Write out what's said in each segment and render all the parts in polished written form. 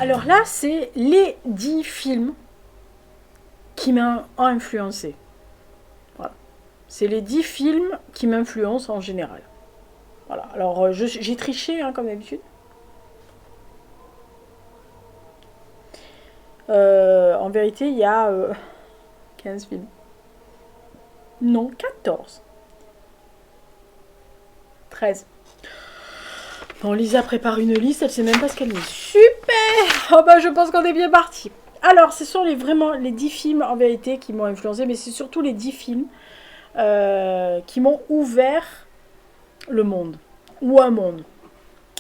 Alors là, c'est les 10 films qui m'ont influencé. Voilà. C'est les 10 films qui m'influencent en général. Voilà. Alors, j'ai triché, hein, comme d'habitude. En vérité, il y a 15 films. Non, 14. 13. Bon, Lisa prépare une liste, elle sait même pas ce qu'elle dit. Super. Oh bah, je pense qu'on est bien parti. Alors, ce sont vraiment les 10 films, en vérité, qui m'ont influencé, mais c'est surtout les 10 films qui m'ont ouvert le monde, ou un monde,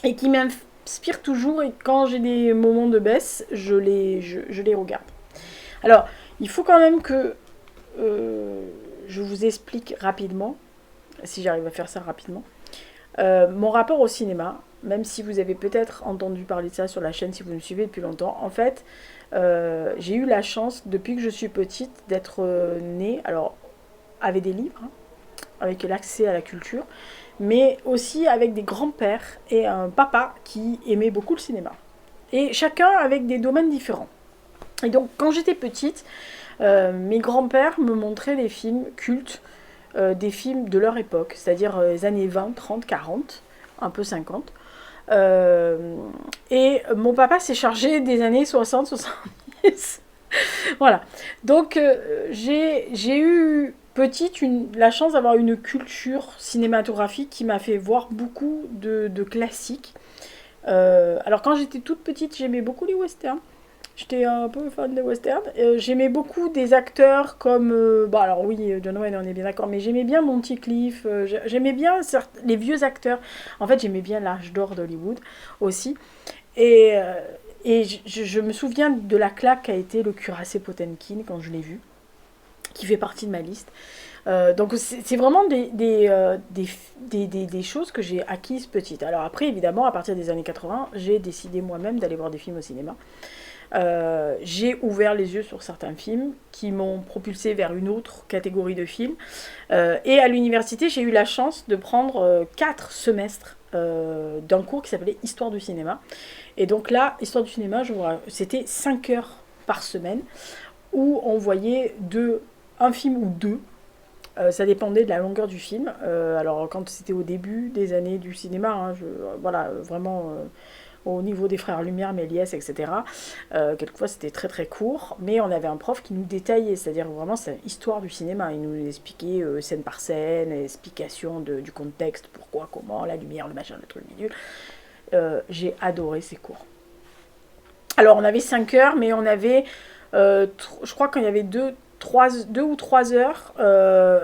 et qui m'inspirent toujours, et quand j'ai des moments de baisse, je les regarde. Alors, il faut quand même que je vous explique rapidement, si j'arrive à faire ça rapidement, mon rapport au cinéma, même si vous avez peut-être entendu parler de ça sur la chaîne si vous me suivez depuis longtemps. En fait, j'ai eu la chance, depuis que je suis petite, d'être née, alors avec des livres, hein, avec l'accès à la culture, mais aussi avec des grands-pères et un papa qui aimait beaucoup le cinéma. Et chacun avec des domaines différents. Et donc, quand j'étais petite, mes grands-pères me montraient des films cultes, des films de leur époque, c'est-à-dire les années 20, 30, 40, un peu 50. Et mon papa s'est chargé des années 60, 70. Voilà. Donc, j'ai eu petite la chance d'avoir une culture cinématographique qui m'a fait voir beaucoup de classiques. Alors, quand j'étais toute petite, j'aimais beaucoup les westerns. J'étais un peu fan des westerns. J'aimais beaucoup des acteurs comme... bon, alors oui, John Wayne, on est bien d'accord, mais j'aimais bien Monty Cliff. J'aimais bien les vieux acteurs. En fait, j'aimais bien l'âge d'or d'Hollywood aussi. Et, je me souviens de la claque qu'a été le cuirassé Potemkin quand je l'ai vu, qui fait partie de ma liste. Donc c'est vraiment des choses que j'ai acquises petites. Alors après, évidemment, à partir des années 80, j'ai décidé moi-même d'aller voir des films au cinéma. J'ai ouvert les yeux sur certains films qui m'ont propulsé vers une autre catégorie de films. Et à l'université, j'ai eu la chance de prendre 4 semestres d'un cours qui s'appelait Histoire du cinéma. Et donc là, Histoire du cinéma, c'était 5 heures par semaine où on voyait un film ou deux. Ça dépendait de la longueur du film. Alors quand c'était au début des années du cinéma, hein, voilà, vraiment au niveau des frères Lumière, Méliès, etc. Quelquefois c'était très très court, mais on avait un prof qui nous détaillait, c'est-à-dire vraiment c'est l'histoire du cinéma. Il nous expliquait scène par scène, explication du contexte, pourquoi, comment, la lumière, le machin, le truc, le bidule. J'ai adoré ces cours. Alors on avait 5 heures, mais on avait, je crois qu'il y avait 2 ou 3 heures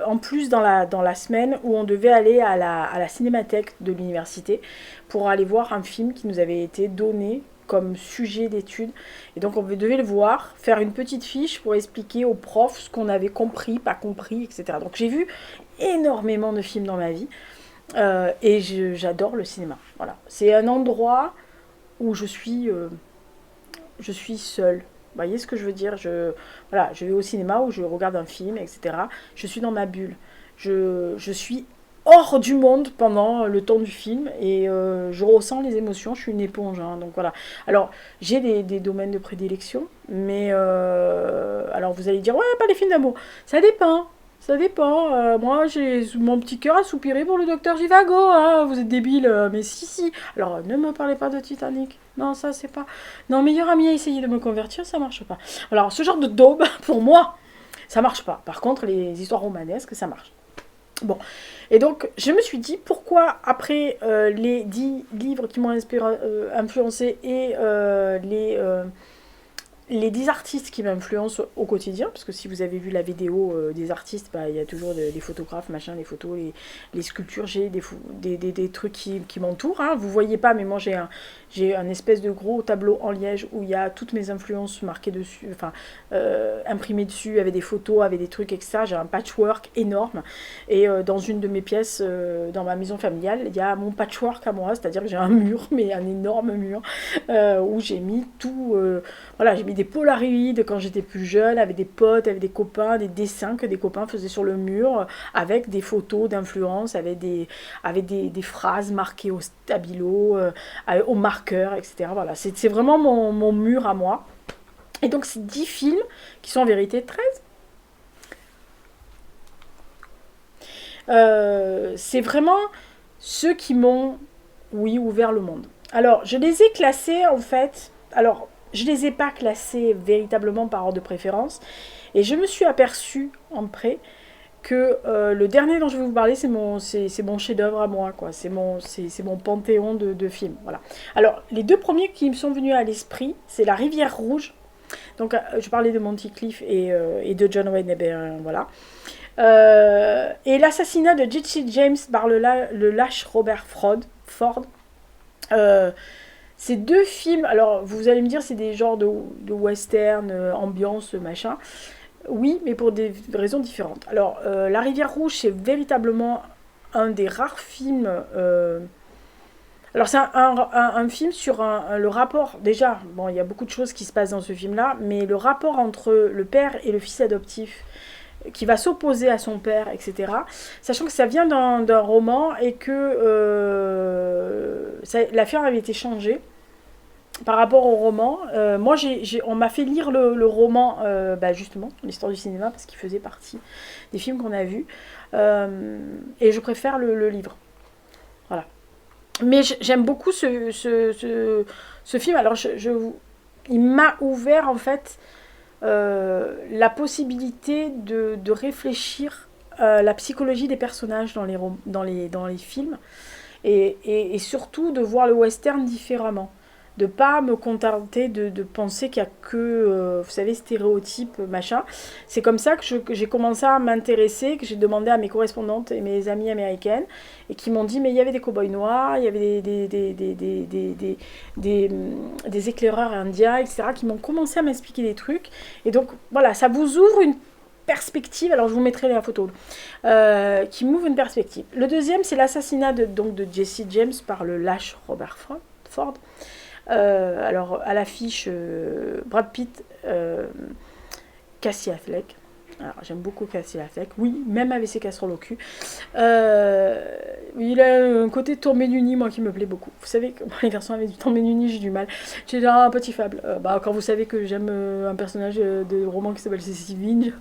en plus dans la semaine où on devait aller à la cinémathèque de l'université pour aller voir un film qui nous avait été donné comme sujet d'étude. Et donc on devait le voir, faire une petite fiche pour expliquer aux profs ce qu'on avait compris, pas compris, etc. Donc j'ai vu énormément de films dans ma vie et j'adore le cinéma. Voilà. C'est un endroit où je suis seule. Vous voyez ce que je veux dire? Voilà, je vais au cinéma où je regarde un film, etc. Je suis dans ma bulle. Je suis hors du monde pendant le temps du film et je ressens les émotions. Je suis une éponge. Hein, donc voilà. Alors, j'ai des domaines de prédilection, mais alors vous allez dire, ouais, pas les films d'amour. Ça dépend. Ça dépend. Moi, j'ai mon petit cœur à soupirer pour le docteur Givago. Hein. Vous êtes débile, mais si. Alors, ne me parlez pas de Titanic. Non, ça, c'est pas... Non, meilleur ami a essayé de me convertir, ça marche pas. Alors, ce genre de daube, pour moi, ça marche pas. Par contre, les histoires romanesques, ça marche. Bon. Et donc, je me suis dit, pourquoi, après les 10 livres qui m'ont influencé et les 10 artistes qui m'influencent au quotidien, parce que si vous avez vu la vidéo des artistes, bah, il y a toujours des photographes, machin, les photos, les sculptures, j'ai des trucs qui m'entourent. Hein. Vous voyez pas, mais moi j'ai un espèce de gros tableau en liège où il y a toutes mes influences marquées dessus, enfin imprimées dessus, avec des photos, avec des trucs, etc. J'ai un patchwork énorme. Et dans une de mes pièces, dans ma maison familiale, il y a mon patchwork à moi, c'est-à-dire que j'ai un mur, mais un énorme mur, où j'ai mis tout... voilà, j'ai mis des polaroïdes quand j'étais plus jeune, avec des potes, avec des copains, des dessins que des copains faisaient sur le mur, avec des photos d'influence, avec des phrases marquées au stabilo, au marqueur, etc. Voilà, c'est vraiment mon mur à moi. Et donc, c'est 10 films, qui sont en vérité 13. C'est vraiment ceux qui m'ont, oui, ouvert le monde. Alors, je les ai classés, en fait. Alors, je les ai pas classés véritablement par ordre de préférence. Et je me suis aperçue, en près, que le dernier dont je vais vous parler, c'est mon chef-d'œuvre à moi, quoi. C'est mon panthéon de films, voilà. Alors, les deux premiers qui me sont venus à l'esprit, c'est La Rivière Rouge. Donc, je parlais de Monty Clift et de John Wayne, et bien, voilà. Et l'assassinat de Jesse James par le lâche Robert Ford. Ces deux films, alors vous allez me dire c'est des genres de western, ambiance, machin. Oui, mais pour des raisons différentes. Alors, La Rivière Rouge, c'est véritablement un des rares films. Alors, c'est un film sur le rapport. Déjà, bon, il y a beaucoup de choses qui se passent dans ce film-là, mais le rapport entre le père et le fils adoptif, qui va s'opposer à son père, etc. Sachant que ça vient d'un roman et que l'affaire avait été changée par rapport au roman. Moi, on m'a fait lire le roman, justement, l'histoire du cinéma, parce qu'il faisait partie des films qu'on a vus. Et je préfère le livre. Voilà. Mais j'aime beaucoup ce film. Alors, il m'a ouvert, en fait, la possibilité de réfléchir à la psychologie des personnages dans les films et surtout de voir le western différemment. De pas me contenter de penser qu'il n'y a que, vous savez, stéréotypes, machin. C'est comme ça que j'ai commencé à m'intéresser, que j'ai demandé à mes correspondantes et mes amies américaines, et qui m'ont dit, mais il y avait des cow-boys noirs, il y avait des éclaireurs indiens, etc., qui m'ont commencé à m'expliquer des trucs. Et donc, voilà, ça vous ouvre une perspective, alors je vous mettrai la photo, qui m'ouvre une perspective. Le deuxième, c'est l'assassinat de Jesse James par le lâche Robert Ford. Alors, à l'affiche, Brad Pitt, Casey Affleck. Alors, j'aime beaucoup Casey Affleck. Oui, même avec ses casseroles au cul. Il a un côté tombé du nid, moi, qui me plaît beaucoup. Vous savez que les garçons avec du tombé du nid, j'ai du mal. J'ai un petit faible. Quand vous savez que j'aime un personnage de roman qui s'appelle Cécile Vinge,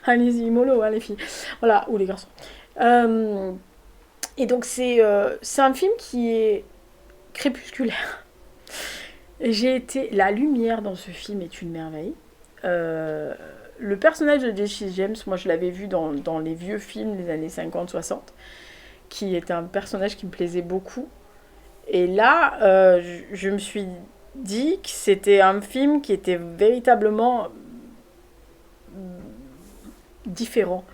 allez-y, mollo, hein, les filles. Voilà, ou les garçons. Et donc, c'est un film qui est crépusculaire. La lumière dans ce film est une merveille. Le personnage de Jesse James, moi je l'avais vu dans les vieux films des années 50-60, qui est un personnage qui me plaisait beaucoup. Et là, je me suis dit que c'était un film qui était véritablement différent.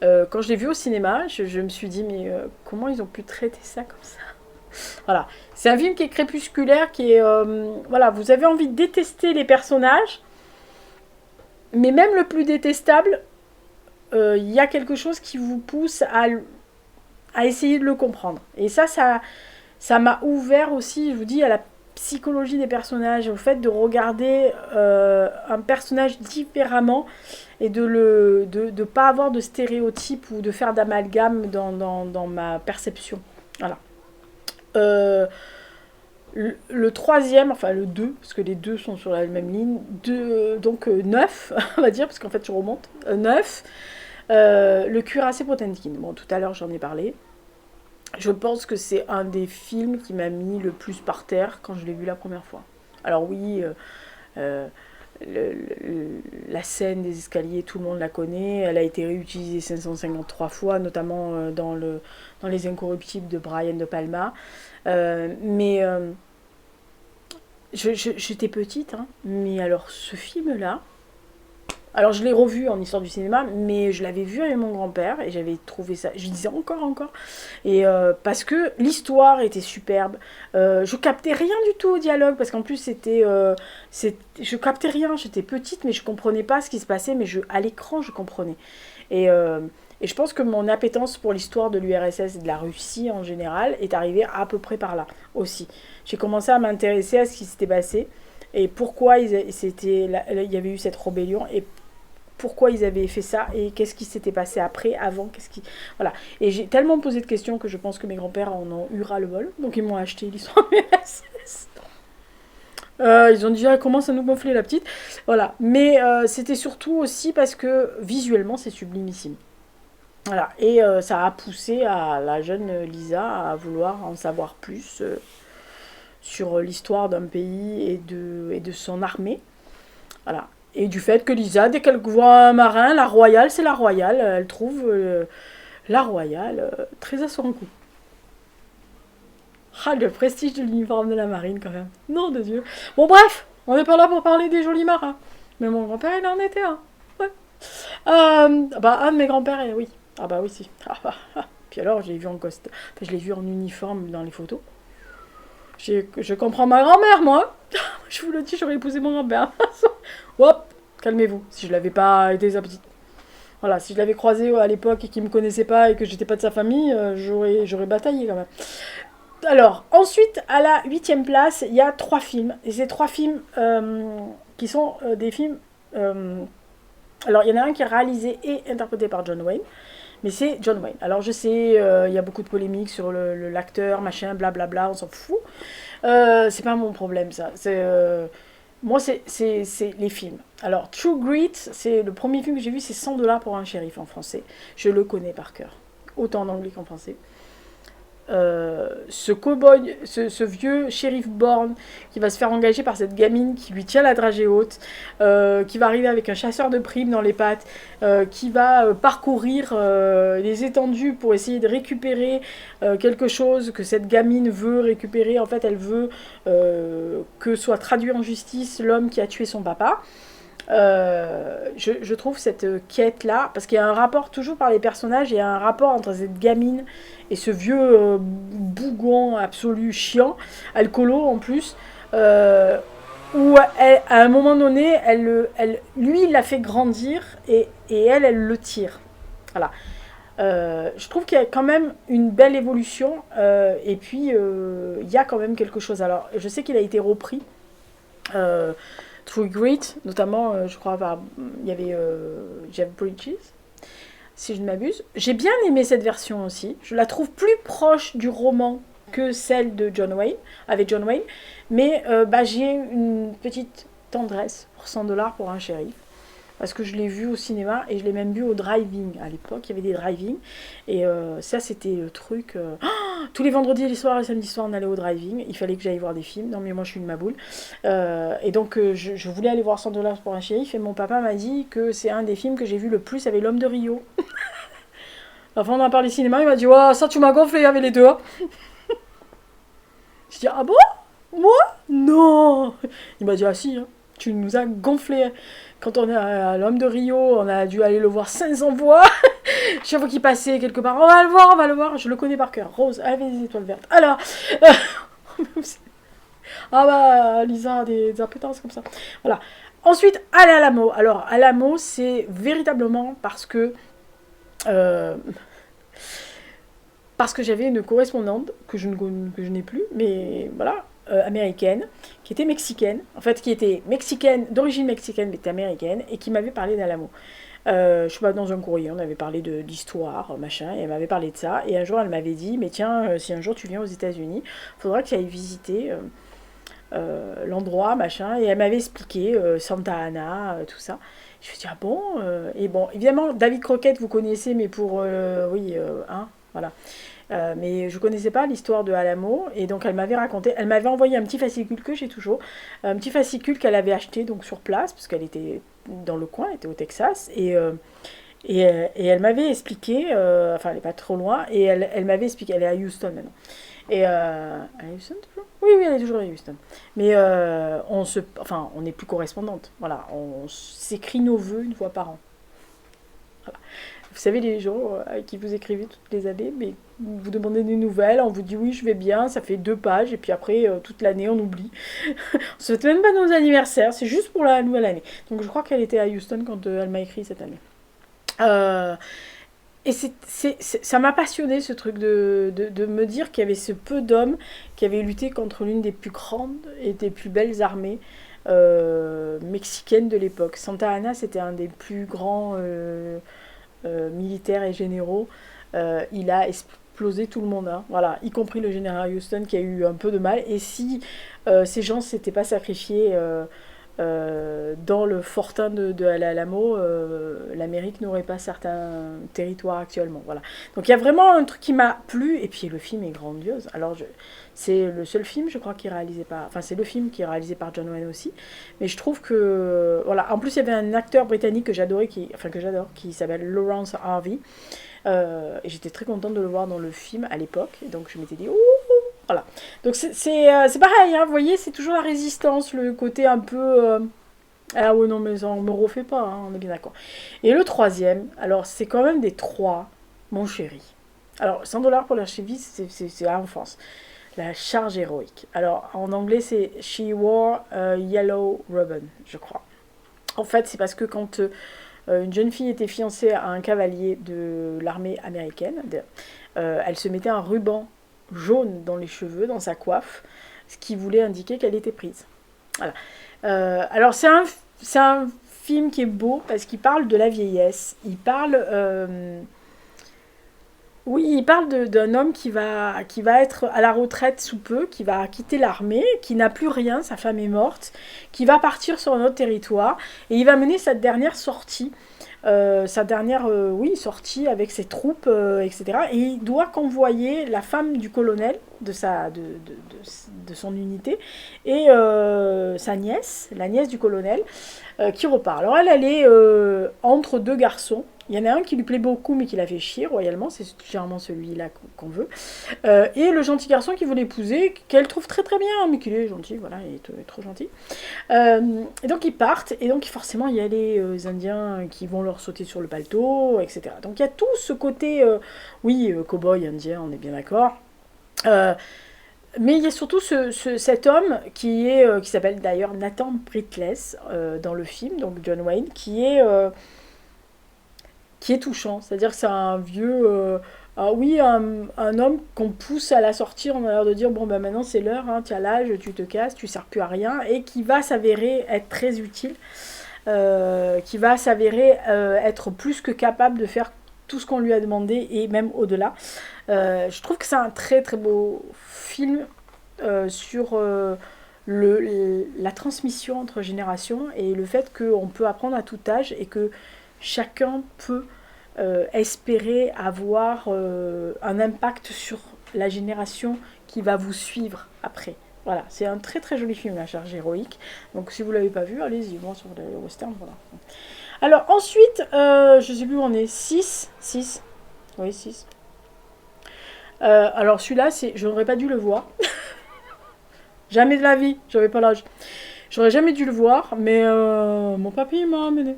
Quand je l'ai vu au cinéma, je me suis dit, mais comment ils ont pu traiter ça comme ça ? Voilà, c'est un film qui est crépusculaire, qui est voilà, vous avez envie de détester les personnages, mais même le plus détestable, il y a quelque chose qui vous pousse à essayer de le comprendre. Et ça m'a ouvert aussi, je vous dis, à la psychologie des personnages, au fait de regarder un personnage différemment et de pas avoir de stéréotypes ou de faire d'amalgame dans ma perception. Voilà. Le troisième, enfin le 2, parce que les deux sont sur la même ligne, donc 9, on va dire, parce qu'en fait je remonte, 9, le cuirassé Potemkin. Bon, tout à l'heure j'en ai parlé. Je pense que c'est un des films qui m'a mis le plus par terre quand je l'ai vu la première fois. Alors oui, la scène des escaliers, tout le monde la connaît, elle a été réutilisée 553 fois, notamment dans Les Incorruptibles de Brian De Palma. J'étais petite, hein, mais alors ce film-là, alors je l'ai revu en histoire du cinéma, mais je l'avais vu avec mon grand-père et j'avais trouvé ça, je disais encore, et parce que l'histoire était superbe, je captais rien du tout au dialogue, parce qu'en plus je captais rien, j'étais petite, mais je comprenais pas ce qui se passait, mais à l'écran je comprenais, et je pense que mon appétence pour l'histoire de l'URSS et de la Russie en général est arrivée à peu près par là aussi. J'ai commencé à m'intéresser à ce qui s'était passé. et pourquoi il y avait eu cette rébellion, et pourquoi ils avaient fait ça, et qu'est-ce qui s'était passé après, avant, Voilà. Et j'ai tellement posé de questions que je pense que mes grands-pères en ont eu ras-le-bol, donc ils m'ont acheté l'histoire VHS. Ils ont dit, ah, commence à nous gonfler la petite. Voilà. Mais c'était surtout aussi parce que visuellement, c'est sublimissime. Voilà. Et ça a poussé à la jeune Lisa à vouloir en savoir plus sur l'histoire d'un pays et de son armée. Voilà. Et du fait que Lisa, dès qu'elle voit un marin, la royale, c'est la royale. Elle trouve la royale très à son goût. Ah, le prestige de l'uniforme de la marine, quand même. Nom de Dieu. Bon, bref, on n'est pas là pour parler des jolis marins. Mais mon grand-père, il en était un. Ouais. Bah, un de mes grands-pères, oui. Ah bah oui, si. Puis alors, je l'ai vu en costume. Enfin, je l'ai vu en uniforme dans les photos. Je comprends ma grand-mère, moi. Je vous le dis, j'aurais épousé mon grand-père. Hop, calmez-vous. Si je l'avais pas été sa petite. Voilà, si je l'avais croisé à l'époque et qu'il me connaissait pas et que j'étais pas de sa famille, j'aurais bataillé quand même. Alors, ensuite, à la 8e place, il y a 3 films. Et ces 3 films qui sont des films... alors, il y en a un qui est réalisé et interprété par John Wayne. Mais c'est John Wayne. Alors, je sais, il y a beaucoup de polémiques sur l'acteur, machin, blablabla, on s'en fout. C'est pas mon problème, ça. Moi, c'est les films. Alors, True Grit, c'est le premier film que j'ai vu, c'est 100$ pour un shérif en français. Je le connais par cœur. Autant en anglais qu'en français. Ce cowboy, ce vieux shérif Bourne qui va se faire engager par cette gamine qui lui tient la dragée haute, qui va arriver avec un chasseur de primes dans les pattes, qui va parcourir les étendues pour essayer de récupérer quelque chose que cette gamine veut récupérer. En fait, elle veut que soit traduit en justice l'homme qui a tué son papa. Je trouve cette quête-là, parce qu'il y a un rapport toujours par les personnages, il y a un rapport entre cette gamine et ce vieux bougon absolu chiant, alcoolo en plus, où à un moment donné, lui, il la fait grandir et elle le tire. Voilà. Je trouve qu'il y a quand même une belle évolution, et puis il y a quand même quelque chose. Alors, je sais qu'il a été repris. True Grit, notamment, je crois, il y avait Jeff Bridges, si je ne m'abuse. J'ai bien aimé cette version aussi. Je la trouve plus proche du roman que celle de John Wayne, avec John Wayne. Mais j'ai une petite tendresse pour 100$ pour un shérif. Parce que je l'ai vu au cinéma et je l'ai même vu au drive-in. À l'époque, il y avait des drive-in. Et ça, c'était le truc... tous les vendredis, les soirs et samedis soirs, on allait au drive-in. Il fallait que j'aille voir des films. Non, mais moi, je suis une maboule. Et donc, je voulais aller voir 100$ pour un shérif. Et mon papa m'a dit que c'est un des films que j'ai vu le plus avec l'homme de Rio. Enfin, on a parlé cinéma. Il m'a dit, oh, ça, tu m'as gonflé avec les deux. Je dis, ah bon? Moi? Non. Il m'a dit, ah si, hein, tu nous as gonflé. Quand on est à l'homme de Rio, on a dû aller le voir 500 fois. Chaque fois qu'il passait quelque part, on va le voir, on va le voir. Je le connais par cœur. Rose, avec des étoiles vertes. Alors, ah bah, Lisa a des appétences comme ça. Voilà. Ensuite, à l'Alamo. Alors, à l'Alamo, c'est véritablement parce que j'avais une correspondante que je n'ai plus, mais voilà, américaine, qui était mexicaine, en fait, qui était mexicaine, d'origine mexicaine, mais était américaine, et qui m'avait parlé d'Alamo. Je sais pas, dans un courrier, on avait parlé d'histoire, machin, et elle m'avait parlé de ça, et un jour, elle m'avait dit, mais tiens, si un jour tu viens aux États-Unis, il faudra que tu ailles visiter l'endroit, machin, et elle m'avait expliqué Santa Ana, tout ça. Je me suis dit, ah bon et bon, évidemment, David Crockett, vous connaissez, mais pour, oui, voilà. Mais je connaissais pas l'histoire de Alamo, et donc elle m'avait envoyé un petit fascicule que j'ai toujours, un petit fascicule qu'elle avait acheté donc sur place, parce qu'elle était dans le coin, elle était au Texas, et elle m'avait expliqué, enfin elle n'est pas trop loin, et elle m'avait expliqué, elle est à Houston maintenant. Et à Houston toujours ? Oui, elle est toujours à Houston. Mais on n'est plus correspondante. Voilà, on s'écrit nos vœux une fois par an. Voilà. Vous savez, les gens à qui vous écrivez toutes les années, mais vous demandez des nouvelles, on vous dit oui, je vais bien, ça fait 2 pages, et puis après, toute l'année, on oublie. On se fait même pas nos anniversaires, c'est juste pour la nouvelle année. Donc je crois qu'elle était à Houston quand elle m'a écrit cette année. Et ça m'a passionné ce truc de me dire qu'il y avait ce peu d'hommes qui avaient lutté contre l'une des plus grandes et des plus belles armées mexicaines de l'époque. Santa Anna, c'était un des plus grands militaires et généraux. Il a explosé tout le monde, hein, voilà, y compris le général Houston qui a eu un peu de mal. Et si ces gens ne s'étaient pas sacrifiés dans le fortin de Alamo, l'Amérique n'aurait pas certains territoires actuellement. Voilà. Donc il y a vraiment un truc qui m'a plu, et puis le film est grandiose. Alors c'est le seul film, je crois, qui est réalisé par... Enfin, c'est le film qui est réalisé par John Wayne aussi. Mais je trouve que... Voilà. En plus, il y avait un acteur britannique que j'adorais, que j'adore, qui s'appelle Laurence Harvey. Et j'étais très contente de le voir dans le film à l'époque. Et donc je m'étais dit, ouh, voilà. Donc c'est pareil, hein, vous voyez, c'est toujours la résistance, le côté un peu... ah ouais, non, mais ça, on me refait pas, hein, on est bien d'accord. Et le troisième, alors c'est quand même des trois, mon chéri. Alors, 100 $ pour la cheville, c'est en France. La charge héroïque. Alors, en anglais, c'est She Wore a Yellow Ribbon, je crois. En fait, c'est parce que quand une jeune fille était fiancée à un cavalier de l'armée américaine, elle se mettait un ruban jaune dans les cheveux, dans sa coiffe, ce qui voulait indiquer qu'elle était prise. Voilà. Alors c'est un film qui est beau parce qu'il parle de la vieillesse. Il parle, oui, il parle d'un homme qui va être à la retraite sous peu, qui va quitter l'armée, qui n'a plus rien, sa femme est morte, qui va partir sur un autre territoire et il va mener sa dernière sortie. Oui, sortie avec ses troupes, etc. Et il doit convoyer la femme du colonel de son unité et sa nièce, la nièce du colonel, qui repart. Alors elle est entre deux garçons. Il y en a un qui lui plaît beaucoup mais qui la fait chier royalement, c'est généralement celui-là qu'on veut. Et le gentil garçon qui veut l'épouser, qu'elle trouve très très bien, mais qu'il est gentil, voilà, il est trop gentil. Et donc ils partent, et donc forcément il y a les Indiens qui vont leur sauter sur le paletot, etc. Donc il y a tout ce côté, oui, cow-boy indien, on est bien d'accord. Mais il y a surtout cet homme qui s'appelle d'ailleurs Nathan Britless dans le film, donc John Wayne, qui est touchant. C'est-à-dire que c'est un vieux... oui, un homme qu'on pousse à la sortie, on a l'air de dire, bon ben maintenant c'est l'heure, hein, tu as l'âge, tu te casses, tu sers plus à rien, et qui va s'avérer être très utile, qui va s'avérer être plus que capable de faire tout ce qu'on lui a demandé, et même au-delà. Je trouve que c'est un très très beau film sur la transmission entre générations, et le fait qu'on peut apprendre à tout âge, et que chacun peut espérer avoir un impact sur la génération qui va vous suivre après. Voilà, c'est un très très joli film, La charge héroïque. Donc si vous ne l'avez pas vu, allez-y, moi sur les westerns, voilà. Alors ensuite, je ne sais plus où on est, 6. Oui, 6. Alors celui-là, je n'aurais pas dû le voir. Jamais de la vie, j'avais pas l'âge. J'aurais jamais dû le voir, mais mon papy m'a amené.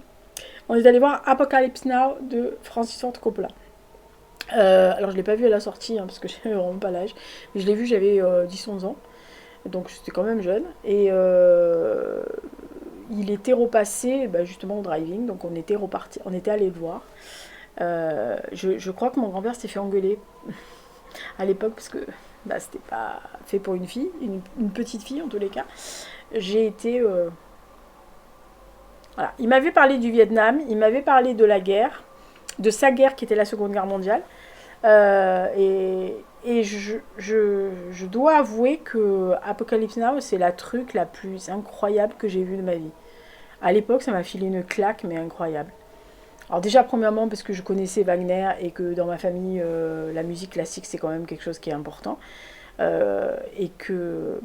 On est allé voir Apocalypse Now de Francis Ford Coppola. Alors je l'ai pas vu à la sortie, hein, parce que j'avais vraiment pas l'âge. Mais je l'ai vu, j'avais 10-11 ans. Donc j'étais quand même jeune. Et il était repassé justement au driving. Donc on était allé le voir. Je crois que mon grand-père s'était fait engueuler à l'époque, parce que c'était pas fait pour une fille, une petite fille en tous les cas. J'ai été... Voilà. Il m'avait parlé du Vietnam, il m'avait parlé de la guerre, de sa guerre qui était la Seconde Guerre mondiale. Et je dois avouer que Apocalypse Now, c'est la truc la plus incroyable que j'ai vue de ma vie. À l'époque, ça m'a filé une claque, mais incroyable. Alors déjà, premièrement, parce que je connaissais Wagner et que dans ma famille, la musique classique, c'est quand même quelque chose qui est important. Et que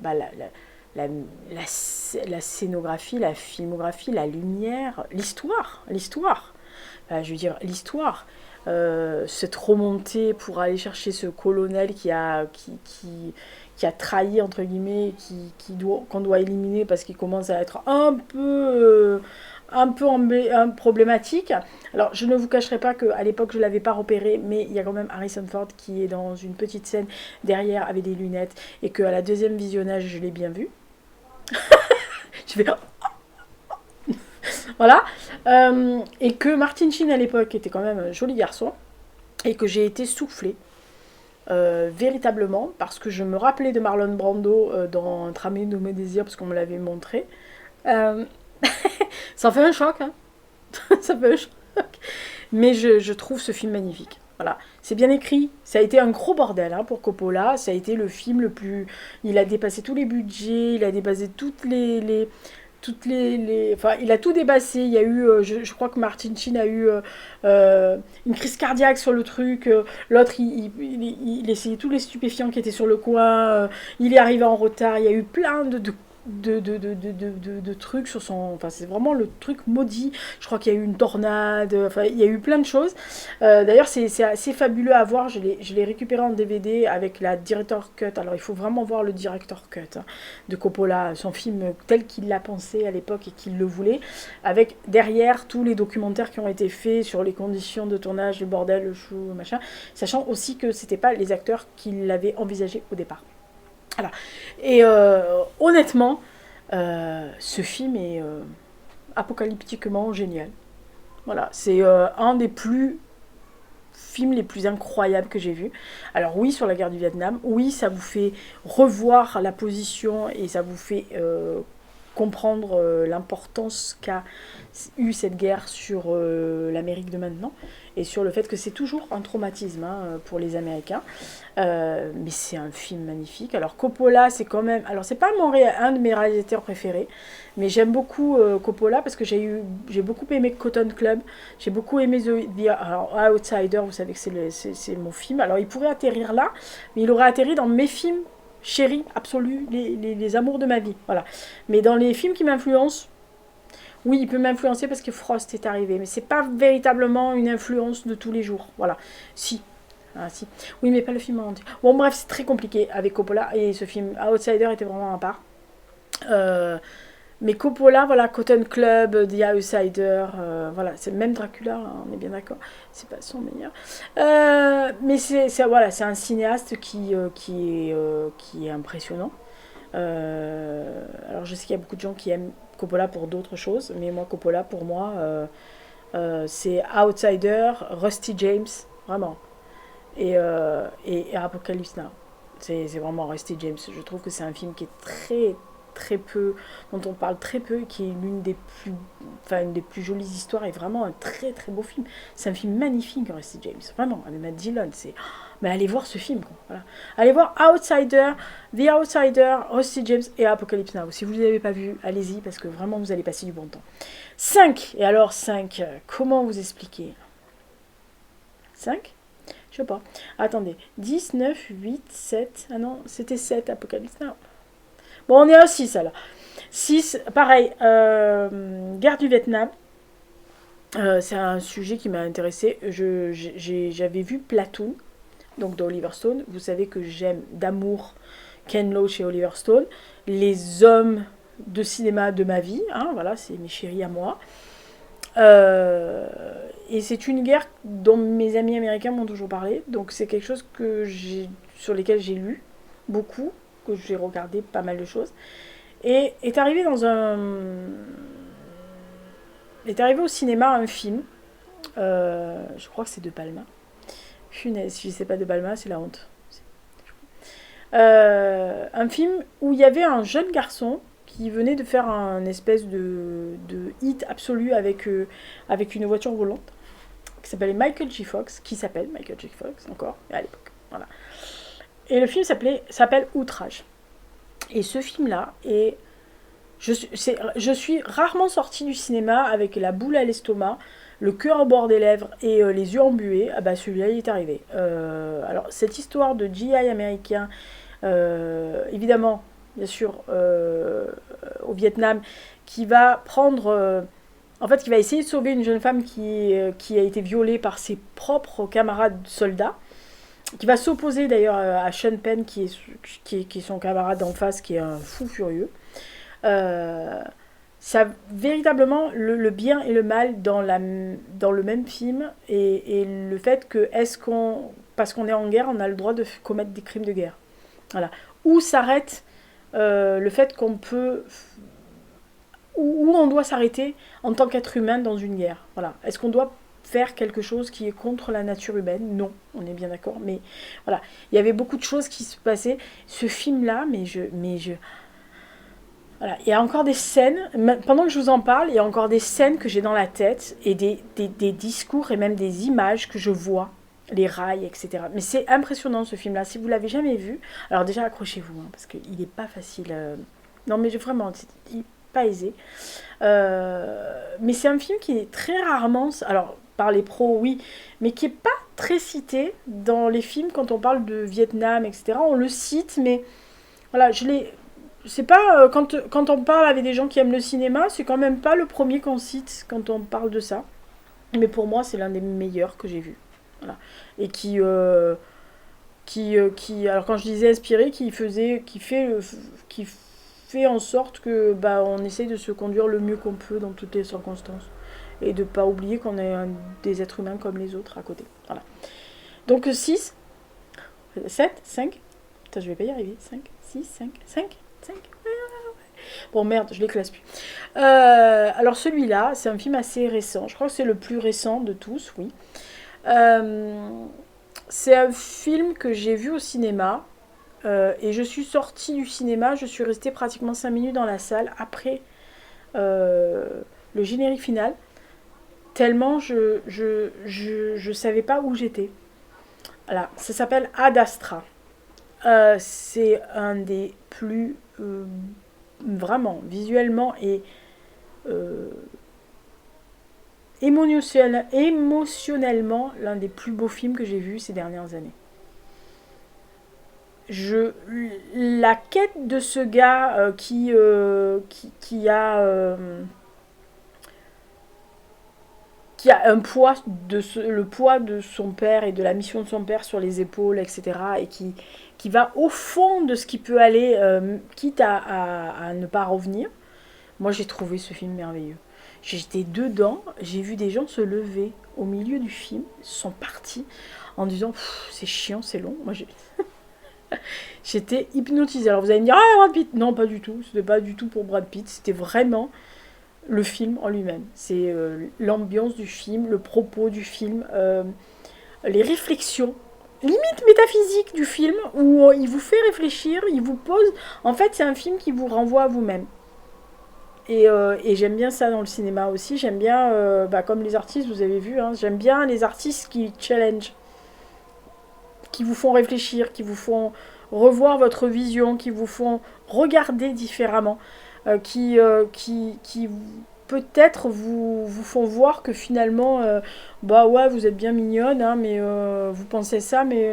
la scénographie, la filmographie, la lumière, l'histoire. Je veux dire, l'histoire. Cette remontée pour aller chercher ce colonel qui a trahi, entre guillemets, qu'on doit éliminer parce qu'il commence à être un peu problématique. Alors, je ne vous cacherai pas qu'à l'époque, je ne l'avais pas repéré, mais il y a quand même Harrison Ford qui est dans une petite scène derrière avec des lunettes, et qu'à la deuxième visionnage, je l'ai bien vu. Je fais... Voilà. Et que Martin Sheen à l'époque était quand même un joli garçon, et que j'ai été soufflée. Véritablement, parce que je me rappelais de Marlon Brando dans Un tramé nommé Désir, parce qu'on me l'avait montré. Euh, Ça fait un choc, hein. Ça fait un choc. Mais je trouve ce film magnifique. Voilà, c'est bien écrit. Ça a été un gros bordel pour Coppola. Ça a été le film le plus. Il a dépassé tous les budgets, il a dépassé enfin, il a tout dépassé. Il y a eu, je crois que Martin Sheen a eu une crise cardiaque sur le truc. L'autre, il essayait tous les stupéfiants qui étaient sur le coin. Il est arrivé en retard. Il y a eu plein de trucs sur son. Enfin, c'est vraiment le truc maudit. Je crois qu'il y a eu une tornade. Enfin, il y a eu plein de choses. D'ailleurs, c'est assez fabuleux à voir. Je l'ai récupéré en DVD avec la Director Cut. Alors, il faut vraiment voir le Director Cut de Coppola, son film tel qu'il l'a pensé à l'époque et qu'il le voulait, avec derrière tous les documentaires qui ont été faits sur les conditions de tournage, le bordel, le chou, machin, sachant aussi que c'était pas les acteurs qu'il avait envisagé au départ. Voilà. Et honnêtement, ce film est apocalyptiquement génial. Voilà, c'est un des films les plus incroyables que j'ai vus. Alors oui, sur la guerre du Vietnam, oui, ça vous fait revoir la position et ça vous fait comprendre l'importance qu'a eu cette guerre sur l'Amérique de maintenant et sur le fait que c'est toujours un traumatisme pour les Américains. Mais c'est un film magnifique. Alors Coppola, c'est quand même... Alors c'est pas un de mes réalisateurs préférés, mais j'aime beaucoup Coppola parce que j'ai beaucoup aimé Cotton Club, j'ai beaucoup aimé alors, Outsider, vous savez que c'est mon film. Alors il pourrait atterrir là, mais il aurait atterri dans mes films chéris, absolus, les amours de ma vie. Voilà. Mais dans les films qui m'influencent, oui, il peut m'influencer parce que Frost est arrivé, mais c'est pas véritablement une influence de tous les jours. Voilà. Si. Ah, si. Oui, mais pas le film en entier. Bon, bref, c'est très compliqué avec Coppola et ce film Outsider était vraiment à part. Euh, mais Coppola, voilà, Cotton Club, The Outsider, voilà, c'est même Dracula, hein, on est bien d'accord, c'est pas son meilleur. Mais voilà, c'est un cinéaste qui est impressionnant. Alors je sais qu'il y a beaucoup de gens qui aiment Coppola pour d'autres choses, mais moi Coppola pour moi c'est Outsider, Rusty James, vraiment, et Apocalypse Now. C'est vraiment Rusty James. Je trouve que c'est un film qui est très peu, dont on parle très peu, qui est une des plus jolies histoires et vraiment un très beau film. C'est un film magnifique, Rusty James. Vraiment, avec Matt Dillon, c'est... Mais allez voir ce film, quoi. Voilà. Allez voir Outsider, The Outsider, Rusty James et Apocalypse Now. Si vous ne les avez pas vus, allez-y, parce que vraiment, vous allez passer du bon temps. 5. Et alors, 5, comment vous expliquer 5. Je sais pas. Attendez. 10, 9, 8, 7. Ah non, c'était 7, Apocalypse Now. Bon, on est à 6, alors. 6, pareil. Guerre du Vietnam. C'est un sujet qui m'a intéressé. J'avais vu Platoon, donc d'Oliver Stone. Vous savez que j'aime d'amour Ken Loach et Oliver Stone. Les hommes de cinéma de ma vie. Voilà, c'est mes chéris à moi. Et c'est une guerre dont mes amis américains m'ont toujours parlé. Donc c'est quelque chose sur lesquels j'ai lu beaucoup, que j'ai regardé pas mal de choses. Et est arrivé au cinéma un film. Je crois que c'est De Palma. Funaise, si c'est pas De Palma, c'est la honte. Un film où il y avait un jeune garçon qui venait de faire un espèce de hit absolu avec une voiture volante, qui s'appelle Michael J. Fox, encore, à l'époque. Voilà. Et le film s'appelle Outrage. Et ce film-là je suis rarement sortie du cinéma avec la boule à l'estomac, le cœur au bord des lèvres et les yeux embués. Ah bah celui-là il est arrivé. Alors cette histoire de GI américain, évidemment, bien sûr, au Vietnam, qui va prendre... en fait, qui va essayer de sauver une jeune femme qui a été violée par ses propres camarades soldats, qui va s'opposer d'ailleurs à Sean Penn, qui est son camarade d'en face, qui est un fou furieux. Ça véritablement le bien et le mal dans le même film, et le fait que parce qu'on est en guerre, on a le droit de commettre des crimes de guerre. Voilà. Où s'arrête le fait qu'on peut... Où on doit s'arrêter en tant qu'être humain dans une guerre. Voilà. Est-ce qu'on doit faire quelque chose qui est contre la nature humaine? Non, on est bien d'accord. Mais voilà, il y avait beaucoup de choses qui se passaient. Ce film-là, Voilà, il y a encore des scènes, pendant que je vous en parle, il y a encore des scènes que j'ai dans la tête et des discours et même des images que je vois, les rails, etc. Mais c'est impressionnant ce film-là. Si vous l'avez jamais vu, alors déjà accrochez-vous, hein, parce qu'il n'est pas facile. Non, mais vraiment, c'est pas aisé. Mais c'est un film qui est très rarement, alors par les pros, oui, mais qui est pas très cité dans les films quand on parle de Vietnam, etc. On le cite, mais voilà, je l'ai. C'est pas quand on parle avec des gens qui aiment le cinéma, c'est quand même pas le premier qu'on cite quand on parle de ça. Mais pour moi, c'est l'un des meilleurs que j'ai vu. Voilà. Et alors quand je disais inspiré, qui fait en sorte que bah on essaye de se conduire le mieux qu'on peut dans toutes les circonstances et de pas oublier qu'on est des êtres humains comme les autres à côté. Voilà. Donc 6, 7, 5. Putain, je vais pas y arriver. 5, 6, 5, 5. 5. Bon merde, je les classe plus. Alors celui-là, c'est un film assez récent. Je crois que c'est le plus récent de tous, oui. C'est un film que j'ai vu au cinéma. Et je suis sortie du cinéma, je suis restée pratiquement 5 minutes dans la salle après le générique final. Tellement je savais pas où j'étais. Voilà, ça s'appelle Ad Astra. C'est un des plus vraiment visuellement et émotionnellement l'un des plus beaux films que j'ai vus ces dernières années. La quête de ce gars qui a un poids le poids de son père et de la mission de son père sur les épaules, etc. Et qui va au fond de ce qui peut aller, quitte à ne pas revenir. Moi, j'ai trouvé ce film merveilleux. J'étais dedans, j'ai vu des gens se lever au milieu du film, ils sont partis en disant c'est chiant, c'est long. Moi, j'étais hypnotisée. Alors vous allez me dire, ah, Brad Pitt. Non, pas du tout. C'était pas du tout pour Brad Pitt. C'était vraiment le film en lui-même. C'est l'ambiance du film, le propos du film, les réflexions, limite métaphysiques du film, où il vous fait réfléchir, il vous pose. En fait, c'est un film qui vous renvoie à vous-même. Et j'aime bien ça dans le cinéma aussi. J'aime bien, comme les artistes, vous avez vu, hein, j'aime bien les artistes qui challenge, qui vous font réfléchir, qui vous font revoir votre vision, qui vous font regarder différemment, qui peut-être vous font voir que finalement, bah ouais, vous êtes bien mignonne, hein, mais vous pensez ça, mais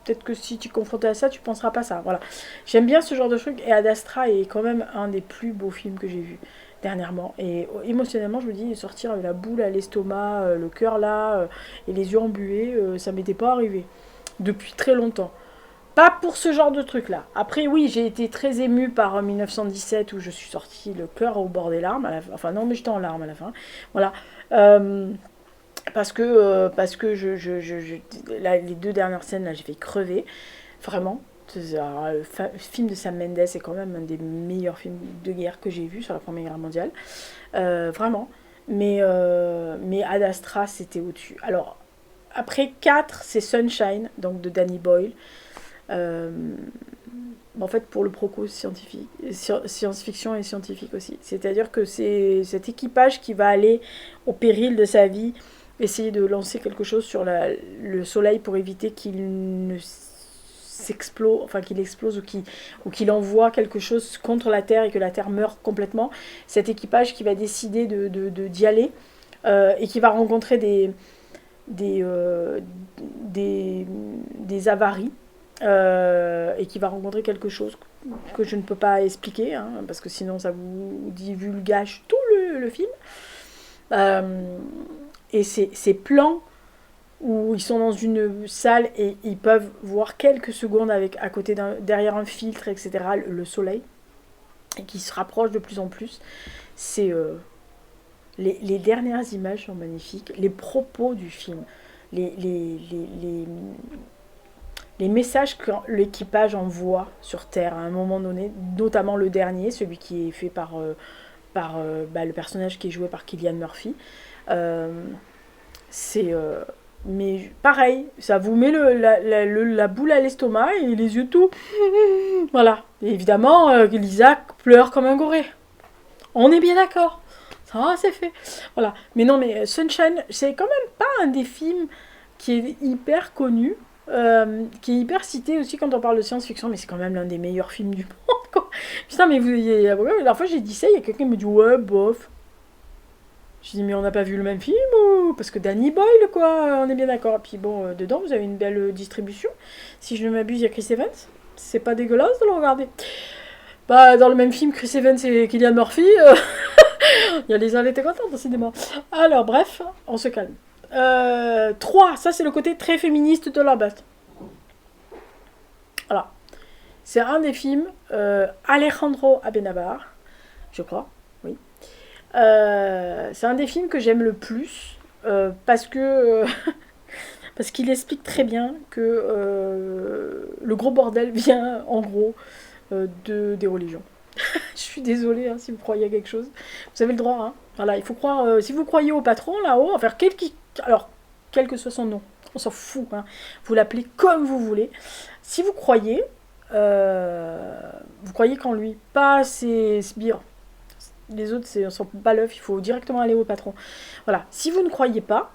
peut-être que si tu es confronté à ça, tu penseras pas ça. Voilà. J'aime bien ce genre de truc, et Ad Astra est quand même un des plus beaux films que j'ai vus dernièrement. Et émotionnellement, je me dis, sortir avec la boule à l'estomac, le cœur là, et les yeux embués, ça m'était pas arrivé depuis très longtemps. Pas pour ce genre de truc là. Après oui, j'ai été très émue par 1917 où je suis sortie le cœur au bord des larmes. Enfin non, mais j'étais en larmes à la fin. Voilà. Parce que les 2 dernières scènes là, j'ai fait crever. Vraiment. Le film de Sam Mendes est quand même un des meilleurs films de guerre que j'ai vu sur la Première Guerre mondiale. Vraiment. Mais Ad Astra, c'était au-dessus. Alors, après 4, c'est Sunshine, donc de Danny Boyle. En fait, pour le propos science-fiction et scientifique aussi. C'est-à-dire que c'est cet équipage qui va aller au péril de sa vie, essayer de lancer quelque chose sur le soleil pour éviter qu'il ne s'explose, enfin qu'il explose ou qu'il envoie quelque chose contre la Terre et que la Terre meure complètement. Cet équipage qui va décider d'y aller et qui va rencontrer des avaries. Et qui va rencontrer quelque chose que je ne peux pas expliquer, hein, parce que sinon ça vous divulgage tout le film. Et ces plans où ils sont dans une salle et ils peuvent voir quelques secondes à côté derrière un filtre, etc., le soleil, et qui se rapproche de plus en plus. C'est les dernières images sont magnifiques, les propos du film, les messages que l'équipage envoie sur Terre à un moment donné, notamment le dernier, celui qui est fait par le personnage qui est joué par Cillian Murphy, c'est Mais pareil, ça vous met la boule à l'estomac et les yeux tout. Voilà. Et évidemment, Lisa pleure comme un goré. On est bien d'accord. Ça, c'est fait. Voilà. Mais non, mais Sunshine, c'est quand même pas un des films qui est hyper connu, qui est hyper cité aussi quand on parle de science-fiction, mais c'est quand même l'un des meilleurs films du monde, quoi. Putain, mais la dernière fois j'ai dit ça, il y a quelqu'un qui me dit ouais, bof. J'ai dit mais on n'a pas vu le même film ou... Parce que Danny Boyle, quoi, on est bien d'accord. Et puis bon, dedans, vous avez une belle distribution. Si je ne m'abuse, il y a Chris Evans. C'est pas dégueulasse de le regarder. Bah, dans le même film, Chris Evans et Cillian Murphy, il y a les uns étaient contents, décidément. Alors, bref, on se calme. 3, ça c'est le côté très féministe de la bête. Voilà. C'est un des films, Alejandro Amenábar, je crois, oui. C'est un des films que j'aime le plus, parce que... parce qu'il explique très bien que le gros bordel vient, en gros, des religions. Je suis désolée hein, si vous croyez à quelque chose. Vous avez le droit. Hein. Voilà, il faut croire. Si vous croyez au patron là-haut, enfin, alors, quel que soit son nom, on s'en fout. Hein. Vous l'appelez comme vous voulez. Si vous croyez qu'en lui, pas ses sbires. Les autres, on s'en bat l'œuf. Il faut directement aller au patron. Voilà. Si vous ne croyez pas,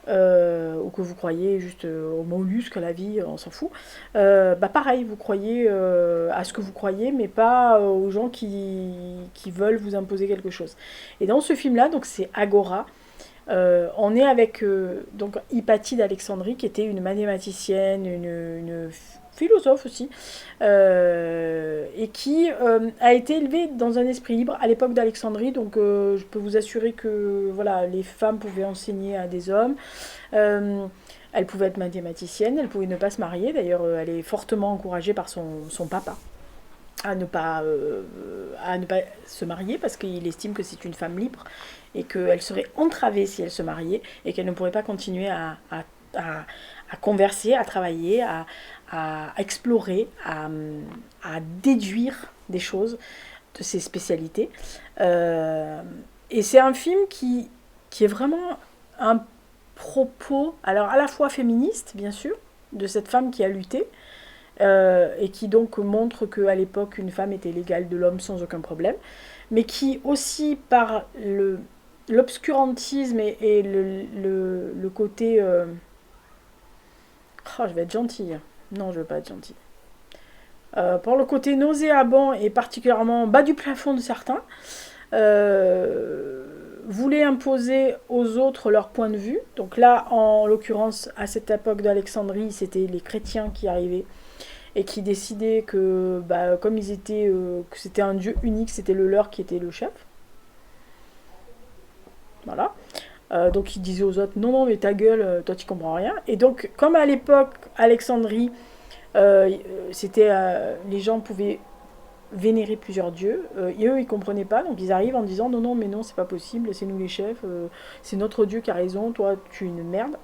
ou que vous croyez juste aux mollusques, à la vie, on s'en fout, bah pareil, vous croyez à ce que vous croyez, mais pas aux gens qui veulent vous imposer quelque chose. Et dans ce film-là, donc c'est Agora, on est avec donc Hypatie d'Alexandrie, qui était une mathématicienne, une philosophe aussi, et qui a été élevée dans un esprit libre à l'époque d'Alexandrie. Donc je peux vous assurer que voilà, les femmes pouvaient enseigner à des hommes. Elle pouvait être mathématicienne, elle pouvait ne pas se marier. D'ailleurs, elle est fortement encouragée par son papa à ne pas se marier parce qu'il estime que c'est une femme libre et qu'elle serait entravée si elle se mariait et qu'elle ne pourrait pas continuer à converser, à travailler, à explorer, à déduire des choses de ses spécialités. Et c'est un film qui est vraiment un propos, alors à la fois féministe, bien sûr, de cette femme qui a lutté, et qui donc montre qu'à l'époque, une femme était l'égale de l'homme sans aucun problème, mais qui aussi, par l'obscurantisme et le côté... Oh, je vais être gentille. Non, je veux pas être gentille. Pour le côté nauséabond et particulièrement bas du plafond de certains, voulait imposer aux autres leur point de vue. Donc là, en l'occurrence, à cette époque d'Alexandrie, c'était les chrétiens qui arrivaient et qui décidaient que, bah, comme ils étaient, que c'était un dieu unique, c'était le leur qui était le chef. Voilà. Donc ils disaient aux autres, non, non, mais ta gueule, toi tu comprends rien. Et donc, comme à l'époque, Alexandrie, c'était, les gens pouvaient vénérer plusieurs dieux, et eux ils comprenaient pas, donc ils arrivent en disant non, non, mais non, c'est pas possible, c'est nous les chefs, c'est notre dieu qui a raison, toi tu es une merde.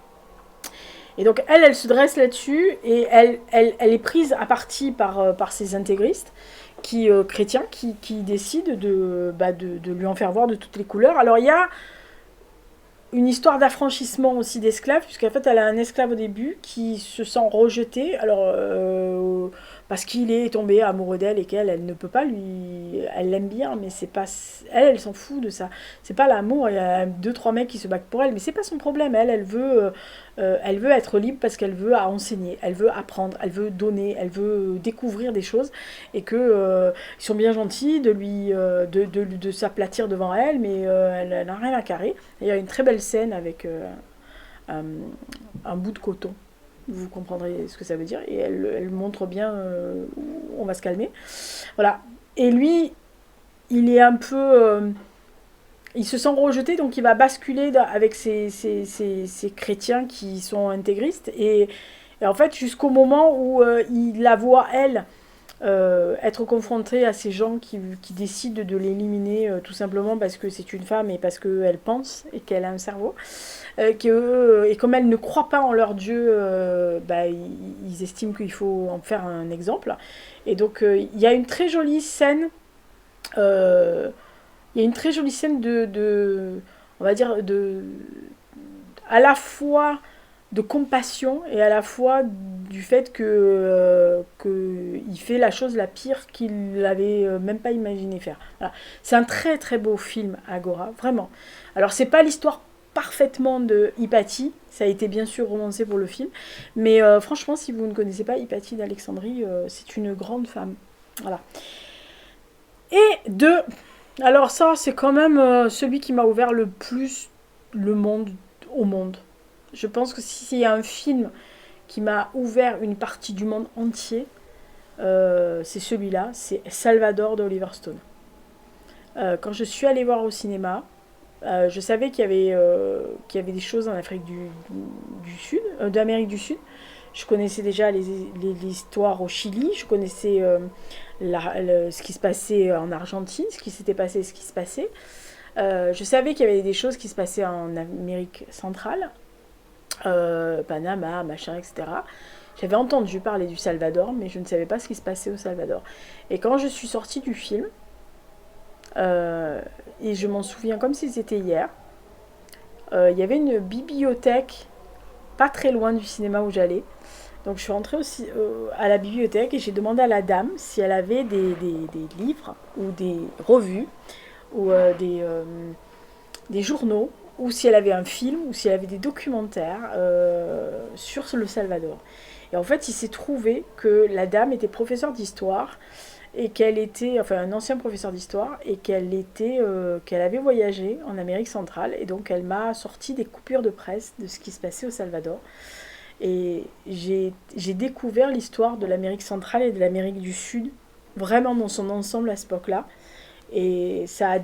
Et donc elle se dresse là-dessus et elle est prise à partie par ces intégristes chrétiens qui décident de lui en faire voir de toutes les couleurs. Alors il y a une histoire d'affranchissement aussi d'esclaves, puisqu'en fait elle a un esclave au début qui se sent rejeté, alors parce qu'il est tombé amoureux d'elle et qu'elle ne peut pas lui... Elle l'aime bien, mais c'est pas... Elle s'en fout de ça. C'est pas l'amour, il y a deux, trois mecs qui se battent pour elle, mais c'est pas son problème. Elle veut être libre parce qu'elle veut enseigner, elle veut apprendre, elle veut donner, elle veut découvrir des choses, et que ils sont bien gentils de s'aplatir devant elle, mais elle n'a rien à carrer. Et il y a une très belle scène avec un bout de coton. Vous comprendrez ce que ça veut dire. Et elle montre bien où on va se calmer. Voilà. Et lui, il est un peu... il se sent rejeté, donc il va basculer avec ces chrétiens qui sont intégristes. Et en fait, jusqu'au moment où il la voit, elle, être confrontée à ces gens qui décident de l'éliminer tout simplement parce que c'est une femme et parce qu'elle pense et qu'elle a un cerveau. Et comme elles ne croient pas en leur Dieu, ils estiment qu'il faut en faire un exemple. Et donc il y a une très jolie scène, on va dire, à la fois de compassion et à la fois du fait que il fait la chose la pire qu'il n'avait même pas imaginé faire. Voilà. C'est un très très beau film, Agora, vraiment. Alors c'est pas l'histoire parfaitement de Hypatie, ça a été bien sûr romancé pour le film, mais franchement si vous ne connaissez pas Hypatie d'Alexandrie, c'est une grande femme. Voilà. Et deux, alors ça c'est quand même celui qui m'a ouvert le plus le monde au monde. Je pense que s'il y a un film qui m'a ouvert une partie du monde entier, c'est celui-là, c'est Salvador d'Oliver Stone. Quand je suis allée voir au cinéma, je savais qu'il y avait des choses en Afrique du Sud, d'Amérique du Sud. Je connaissais déjà l'histoire au Chili, je connaissais ce qui se passait en Argentine, ce qui s'était passé, ce qui se passait. Je savais qu'il y avait des choses qui se passaient en Amérique centrale, Panama, machin, etc. J'avais entendu parler du Salvador, mais je ne savais pas ce qui se passait au Salvador. Et quand je suis sortie du film, et je m'en souviens comme si c'était hier, il y avait une bibliothèque pas très loin du cinéma où j'allais. Donc je suis rentrée aussi, à la bibliothèque et j'ai demandé à la dame si elle avait des livres ou des revues ou des journaux ou si elle avait un film ou si elle avait des documentaires sur le Salvador. Et en fait, il s'est trouvé que la dame était professeure d'histoire et qu'elle était, enfin un ancien professeur d'histoire, et qu'elle avait voyagé en Amérique centrale, et donc elle m'a sorti des coupures de presse de ce qui se passait au Salvador. Et j'ai découvert l'histoire de l'Amérique centrale et de l'Amérique du Sud, vraiment dans son ensemble à cette époque-là. Et ça a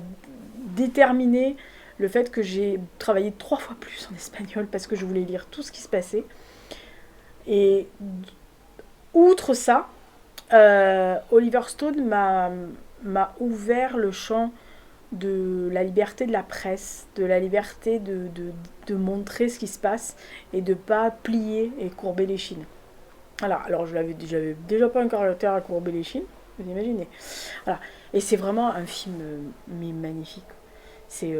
déterminé le fait que j'ai travaillé 3 fois plus en espagnol parce que je voulais lire tout ce qui se passait. Et outre ça, Oliver Stone m'a ouvert le champ de la liberté de la presse, de la liberté de montrer ce qui se passe et de ne pas plier et courber les chines. Voilà, alors j'avais déjà pas un caractère à courber les chines, vous imaginez. Voilà. Et c'est vraiment un film magnifique. C'est.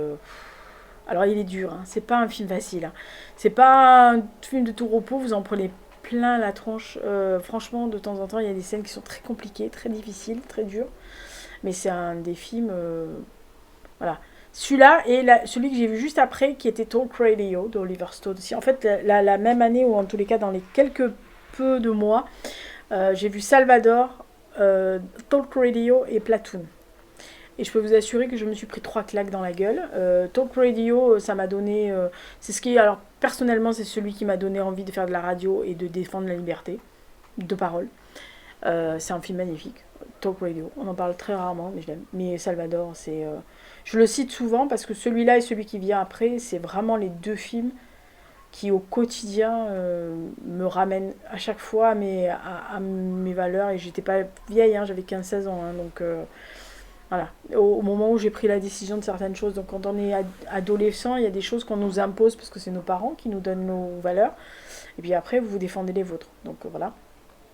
Alors il est dur, hein. C'est pas un film facile. Hein. C'est pas un film de tout repos, vous en prenez plein la tronche. Franchement, de temps en temps, il y a des scènes qui sont très compliquées, très difficiles, très dures. Mais c'est un des films. Voilà. Celui-là et celui que j'ai vu juste après, qui était Talk Radio d'Oliver Stone aussi. En fait, la même année, ou en tous les cas dans les quelques peu de mois, j'ai vu Salvador, Talk Radio et Platoon. Et je peux vous assurer que je me suis pris 3 claques dans la gueule. Talk Radio, ça m'a donné... c'est ce qui... Alors, personnellement, c'est celui qui m'a donné envie de faire de la radio et de défendre la liberté de parole. C'est un film magnifique. Talk Radio. On en parle très rarement, mais je l'aime. Mais Salvador, c'est... je le cite souvent parce que celui-là et celui qui vient après, c'est vraiment les 2 films qui, au quotidien, me ramènent à chaque fois à mes valeurs. Et j'étais pas vieille, hein, j'avais 15-16 ans. Hein, donc... voilà, au moment où j'ai pris la décision de certaines choses. Donc quand on est adolescent, il y a des choses qu'on nous impose parce que c'est nos parents qui nous donnent nos valeurs. Et puis après, vous défendez les vôtres. Donc voilà.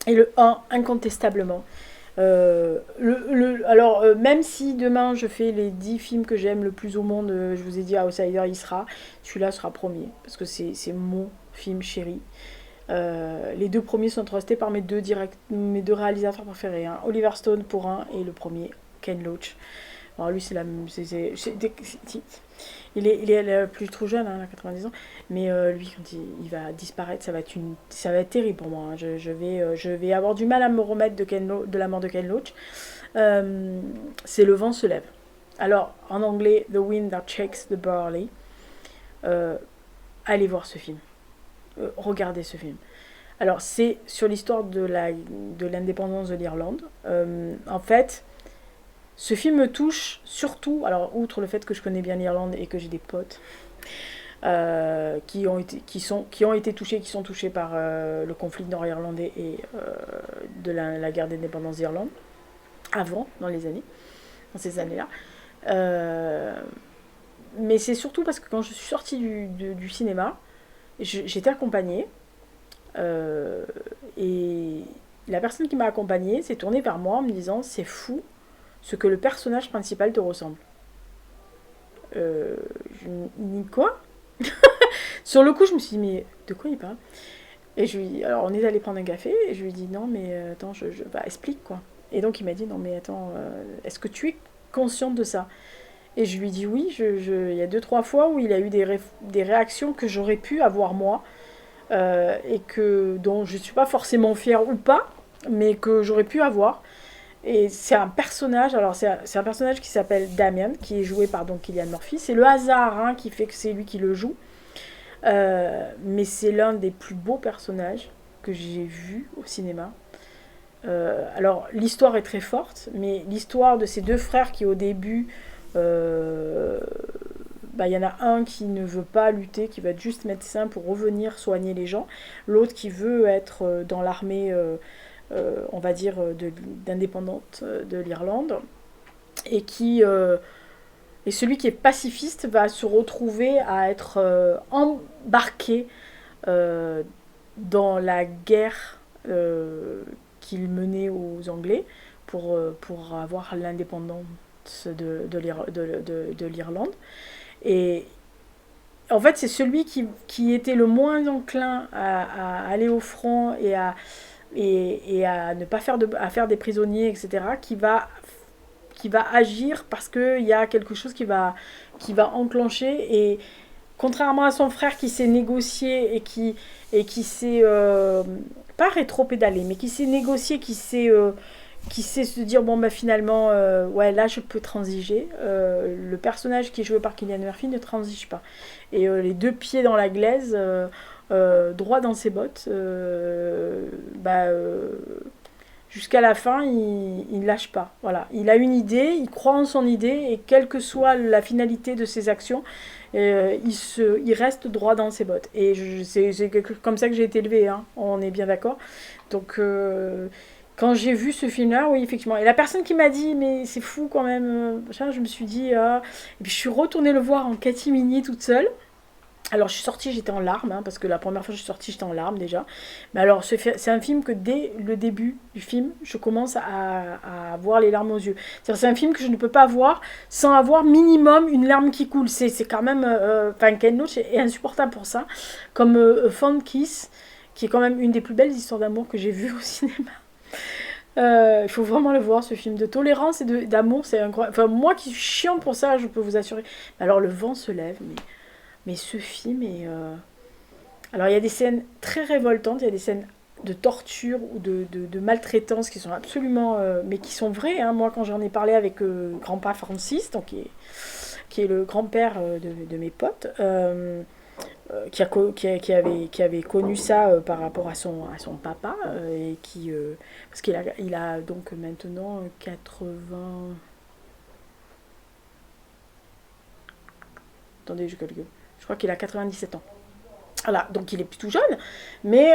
Et le 1, incontestablement. Alors, même si demain je fais les 10 films que j'aime le plus au monde, je vous ai dit Outsider, il sera. Celui-là sera premier. Parce que c'est mon film chéri. Les 2 premiers sont restés par mes deux réalisateurs préférés. Hein. Oliver Stone pour un et le premier, Ken Loach. Alors lui, c'est la il est plus trop jeune, hein, à 90 ans, mais lui, quand il va disparaître, ça va être terrible pour moi. Hein. Je vais avoir du mal à me remettre de la mort de Ken Loach. C'est Le vent se lève. Alors, en anglais, The Wind That Shakes the Barley. Allez voir ce film. Regardez ce film. Alors, c'est sur l'histoire de l'indépendance de l'Irlande. En fait, ce film me touche surtout, alors outre le fait que je connais bien l'Irlande et que j'ai des potes qui ont été touchés, qui sont touchés par le conflit nord-irlandais et de la guerre d'indépendance d'Irlande, dans ces années-là. Mais c'est surtout parce que quand je suis sortie du cinéma, j'étais accompagnée et la personne qui m'a accompagnée s'est tournée vers moi en me disant « C'est fou ce que le personnage principal te ressemble. » Quoi ? Sur le coup, je me suis dit, mais de quoi il parle? Et je lui dis, alors on est allé prendre un café, et je lui dis, non, mais attends, bah, explique quoi. Et donc il m'a dit, non, mais attends, est-ce que tu es consciente de ça? Et je lui dis, oui, il y a deux, trois fois où il a eu des réactions que j'aurais pu avoir moi, et dont je ne suis pas forcément fière ou pas, mais que j'aurais pu avoir. Et c'est un personnage, alors c'est un personnage qui s'appelle Damien, qui est joué par donc Cillian Murphy. C'est le hasard hein, qui fait que c'est lui qui le joue. Mais c'est l'un des plus beaux personnages que j'ai vu au cinéma. Alors l'histoire est très forte, mais l'histoire de ces deux frères qui au début, bah, y en a un qui ne veut pas lutter, qui va être juste médecin pour revenir soigner les gens, l'autre qui veut être dans l'armée, on va dire, d'indépendante de l'Irlande, et et celui qui est pacifiste va se retrouver à être embarqué euh, dans la guerre qu'il menait aux Anglais pour avoir l'indépendance de l'Irlande. Et en fait, c'est celui qui était le moins enclin à aller au front et à ne pas à faire des prisonniers, etc., qui va agir parce qu'il y a quelque chose qui va enclencher. Et contrairement à son frère qui s'est négocié et qui s'est pas rétro-pédalé, mais qui s'est négocié, qui sait se dire bon bah finalement ouais là je peux transiger. Le personnage qui est joué par Cillian Murphy ne transige pas. Et les deux pieds dans la glaise, droit dans ses bottes, jusqu'à la fin, il lâche pas. Voilà. Il a une idée, il croit en son idée, et quelle que soit la finalité de ses actions, il reste droit dans ses bottes. Et c'est comme ça que j'ai été élevée, hein, on est bien d'accord. Donc, quand j'ai vu ce film-là, oui, effectivement. Et la personne qui m'a dit, mais c'est fou quand même, je me suis dit, ah. Et puis je suis retournée le voir en catimini toute seule. Alors je suis sortie, j'étais en larmes, hein, parce que la première fois que je suis sortie, j'étais en larmes déjà. Mais alors c'est un film que dès le début du film, je commence à avoir les larmes aux yeux. C'est un film que je ne peux pas voir sans avoir minimum une larme qui coule. C'est quand même... Enfin, Ken Loach est insupportable pour ça. Comme Fond Kiss, qui est quand même une des plus belles histoires d'amour que j'ai vues au cinéma. Il faut vraiment le voir, ce film de tolérance et d'amour, c'est incroyable. Enfin, moi qui suis chiante pour ça, je peux vous assurer. Alors le vent se lève, mais ce film est... Alors il y a des scènes très révoltantes, il y a des scènes de torture ou de maltraitance qui sont absolument... mais qui sont vraies. Hein. Moi quand j'en ai parlé avec grand-père Francis, donc, qui est le grand-père de mes potes, qui avait connu ça par rapport à son papa, et parce qu'il a donc maintenant 80... Attendez, je calcule. Je crois qu'il a 97 ans. Voilà, donc il est plus tout jeune, mais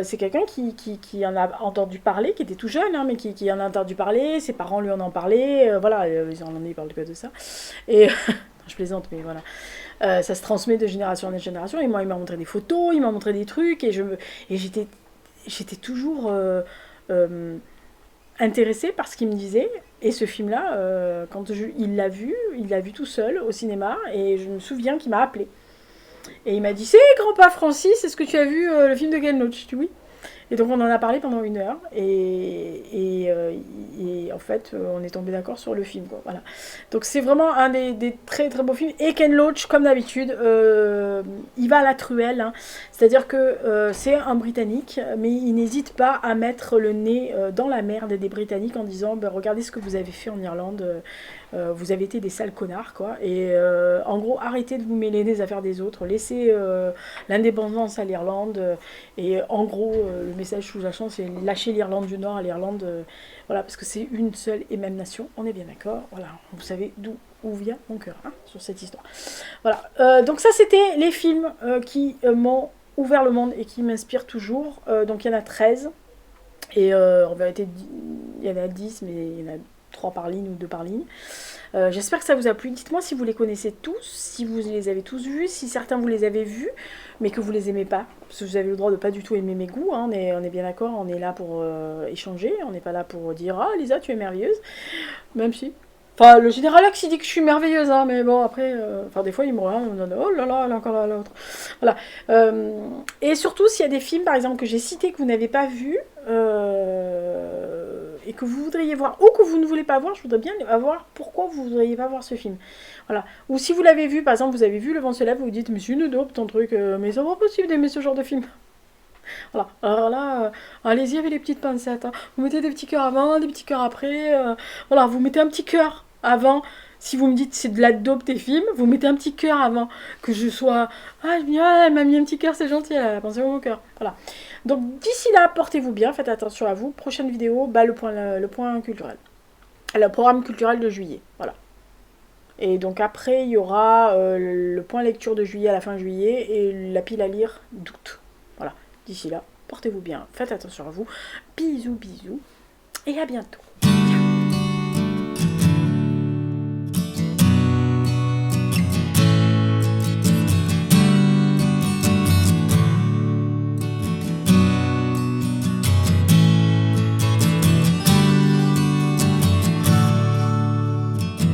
c'est quelqu'un qui en a entendu parler, qui était tout jeune, hein, mais qui en a entendu parler, ses parents lui en ont parlé, voilà, ils parlent que de ça. Et je plaisante, mais voilà. Ça se transmet de génération en génération, et moi il m'a montré des photos, il m'a montré des trucs, et j'étais toujours intéressée par ce qu'il me disait. Et ce film-là, quand il l'a vu tout seul au cinéma, et je me souviens qu'il m'a appelé. Et il m'a dit, c'est grand-père Francis, est-ce que tu as vu le film de Ken Loach? Je dis oui. Et donc on en a parlé pendant 1 heure, et en fait on est tombé d'accord sur le film, quoi. Voilà. Donc c'est vraiment un des très très beaux films. Et Ken Loach, comme d'habitude, il va à la truelle, hein. C'est-à-dire que c'est un Britannique, mais il n'hésite pas à mettre le nez dans la merde des Britanniques en disant regardez ce que vous avez fait en Irlande, vous avez été des sales connards, quoi. Et en gros, arrêtez de vous mêler des affaires des autres, laissez l'indépendance à l'Irlande, et en gros, le message sous-jacent, c'est lâcher l'Irlande du Nord à l'Irlande, voilà, parce que c'est une seule et même nation, on est bien d'accord, voilà, vous savez où vient mon cœur, hein, sur cette histoire. Voilà, donc ça c'était les films qui m'ont ouvert le monde et qui m'inspirent toujours. Donc il y en a 13, et en vérité il y en a 10, mais il y en a 3 par ligne ou 2 par ligne. J'espère que ça vous a plu. Dites-moi si vous les connaissez tous, si vous les avez tous vus, si certains vous les avez vus, mais que vous les aimez pas. Parce que vous avez le droit de pas du tout aimer mes goûts, hein, on est bien d'accord, on est là pour échanger, on n'est pas là pour dire « Ah Lisa, tu es merveilleuse », même si... Enfin, le général Axe, il dit que je suis merveilleuse, hein, mais bon, après... Enfin, des fois, il me regarde, il me donne « Oh là là, elle est encore là, l'autre ». Voilà. Et surtout, s'il y a des films, par exemple, que j'ai cités que vous n'avez pas vus, et que vous voudriez voir, ou que vous ne voulez pas voir, je voudrais bien avoir pourquoi vous ne voudriez pas voir ce film. Voilà. Ou si vous l'avez vu, par exemple, vous avez vu Le Vent se lève, vous vous dites, mais c'est une dope ton truc, mais c'est pas possible d'aimer ce genre de film. Voilà. Alors là, allez-y avec les petites pincettes, hein. Vous mettez des petits cœurs avant, des petits cœurs après. Voilà, vous mettez un petit cœur avant. Si vous me dites c'est de la dope tes films, vous mettez un petit cœur avant. Que je sois. Ah, je me dis, ah, elle m'a mis un petit cœur, c'est gentil, elle a pensé au mon cœur. Voilà. Donc d'ici là, portez-vous bien, faites attention à vous. Prochaine vidéo, bah, le point culturel. Le programme culturel de juillet. Voilà. Et donc après, il y aura le point lecture de juillet à la fin juillet et la pile à lire d'août. Voilà. D'ici là, portez-vous bien, faites attention à vous. Bisous, bisous. Et à bientôt.